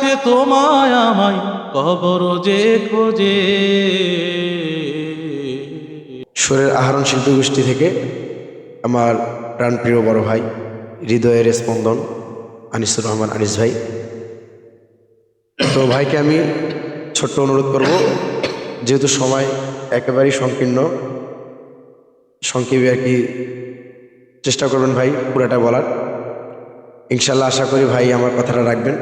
রাতে তোমায় আমায় কবর যে খোঁজে। সুরের আহরণ শিল্পী গোষ্ঠী থেকে আমার প্রাণপ্রিয় বড় ভাই, হৃদয়ের স্পন্দন আনিসুর রহমান আনিস ভাই। তো ভাইকে আমি ছোট্ট অনুরোধ করব, যেহেতু সময় একেবারেই সংক্ষেপে আর কি চেষ্টা করবেন ভাই পুরাটা বলার। ইনশাল্লাহ আশা করি ভাই আমার কথাটা রাখবেন,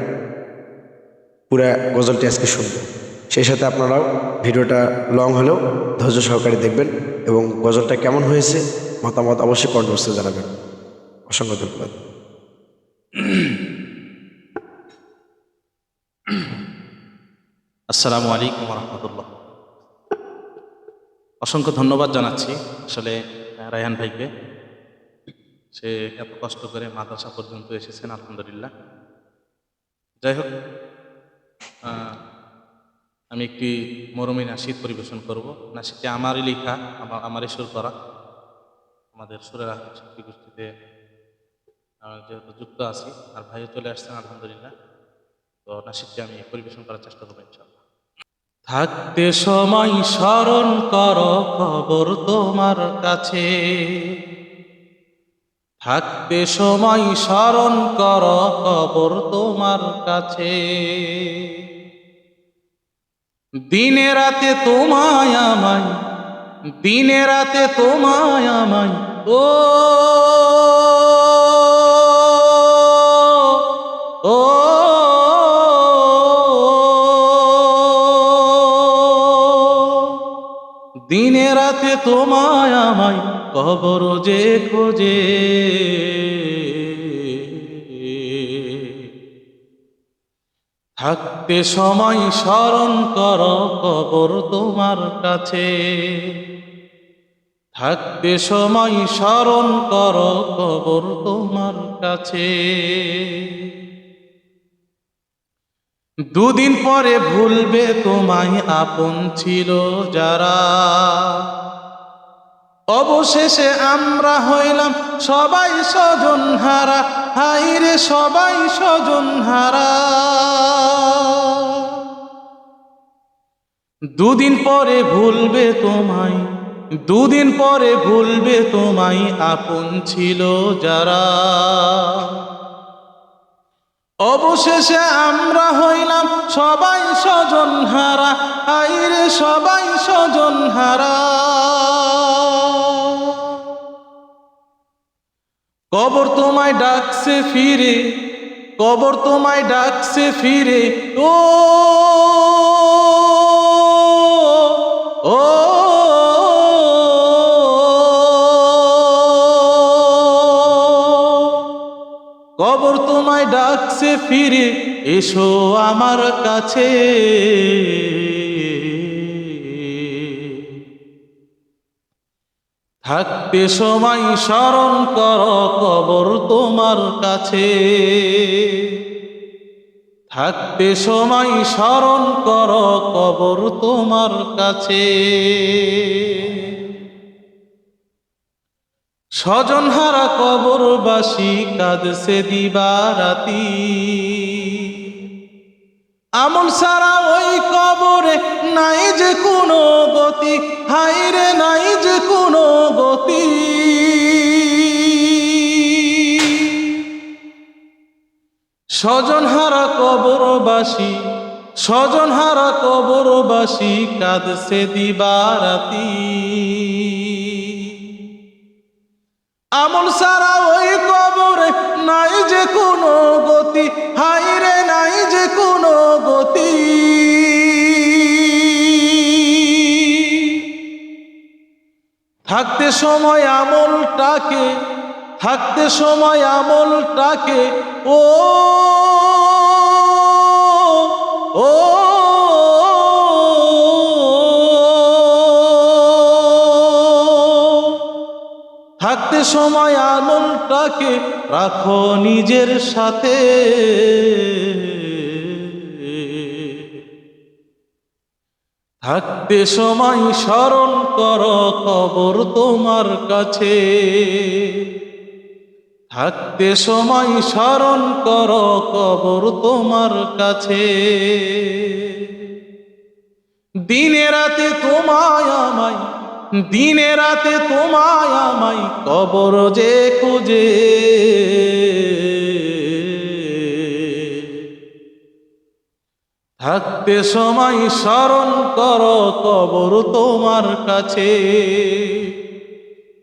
পুরা গজলটি আজকে শুনবেন। সেই সাথে আপনারাও ভিডিওটা লং হলেও ধৈর্য সহকারে দেখবেন এবং গজলটা কেমন হয়েছে মতামত অবশ্যই কমেন্ট বক্সে জানাবেন। অসংখ্য ধন্যবাদ। আসসালামু আলাইকুম রহমতুল্লাহ। অসংখ্য ধন্যবাদ জানাচ্ছি আসলে রায়হান ভাইকে, সে এত কষ্ট করে মাদ্রাসা পর্যন্ত এসেছেন, আলহামদুলিল্লাহ। যাই হোক, আমি একটি মরমী নাশিদ পরিবেশন করব। নাশিদটি আমারই লেখা, আমারই সুর করা। আমাদের সুরের শিল্পী গোষ্ঠীতে যেহেতু যুক্ত আছি, আর ভাইও চলে আসছেন, আলহামদুলিল্লাহ। তো নাশিদটি আমি পরিবেশন করার চেষ্টা করবো ইনশাআল্লাহ। থাকতে সময় স্মরণ করো খবর তোমার কাছে, থাকতে সময় স্মরণ করো খবর তোমার কাছে। দিনে রাতে তোমায় আমায়, দিনে রাতে তোমায় আমায় ও ও দিনে রাতে তোমায় আমায় কবর যে খোঁজে। থাকতে সময় স্মরণ করো কবর তোমার কাছে, থাকতে সময় স্মরণ করো কবর তোমার কাছে। দুদিন পরে ভুলবে তোমায় আপন ছিল যারা, অবশেষে আমরা হইলাম সবাই স্বজন হারা। হাইরে সবাই স্বজন হারা। দুদিন পরে ভুলবে তোমায়, দুদিন পরে ভুলবে তোমায় আপন ছিল যারা, অবশেষে আমরা হইলাম সবাই স্বজন হারা। হাইরে সবাই স্বজন হারা। কবর তোমায় ডাকছে ফিরে, কবর তোমায় ডাকছে ফিরে ও ও কবর তোমায় ডাকছে ফিরে, এসো আমার কাছে। থাকতে সময় স্মরণ করো কবর তোমার কাছে, থাকতে সময় স্মরণ করো কবর তোমার কাছে। স্বজন হারা কবরবাসী কাঁদছে দিবারাতি, আমল সারা ওই কবরে নাই যে কোনো গতি। হাইরে নাই যে কোনো গতি। স্বজন হারা কবরবাসী, স্বজন হারা কবরবাসী কাঁদছে দিবারাতি, আমল সারা ওই কবরে নাই যে কোনো গতি। হাইরে নাই যে কোনো গতি। থাকতে সময় আমলটাকে, থাকতে সময় আমলটাকে ও ও থাকতে সময় আমলটাকে রাখো নিজের সাথে। থাকতে সময় স্মরণ করো কবর তোমার কাছে, থাকতে সময় স্মরণ করো কবর তোমার কাছে। দিনে রাতে তোমায় আমায়, দিনে রাতে তোমায় আমায় কবর যে খুঁজে। থাকতে সময় স্মরণ করো কবর তোমার কাছে।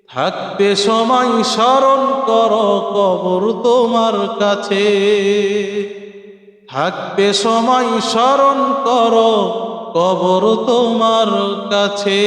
থাকতে সময় স্মরণ করো কবর তোমার কাছে। থাকতে সময় স্মরণ করো কবর তোমার কাছে।